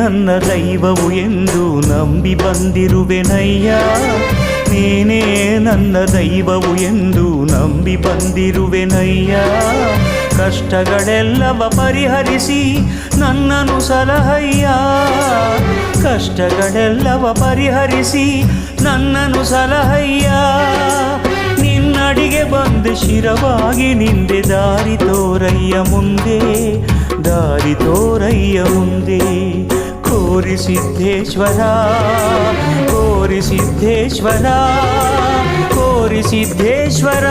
ನನ್ನ ದೈವವು ಎಂದು ನಂಬಿ ಬಂದಿರುವೆನಯ್ಯ. ನೀನೇ ನನ್ನ ದೈವವು ಎಂದು ನಂಬಿ ಬಂದಿರುವೆನಯ್ಯ. ಕಷ್ಟಗಳೆಲ್ಲವ ಪರಿಹರಿಸಿ ನನ್ನನು ಸಲಹಯ್ಯ. ಕಷ್ಟಗಳೆಲ್ಲವ ಪರಿಹರಿಸಿ ನನ್ನನು ಸಲಹಯ್ಯ. ನಿನ್ನಡಿಗೆ ಬಂದು ಶಿರವಾಗಿ ನಿಂದೆ ದಾರಿ ತೋರಯ್ಯ ಮುಂದೆ, ದಾರಿ ತೋರಯ್ಯ ಮುಂದೆ. ಕೋರಿ ಸಿದ್ದೇಶ್ವರ, ಕೋರಿ ಸಿದ್ದೇಶ್ವರ, ಕೋರಿ ಸಿದ್ದೇಶ್ವರ.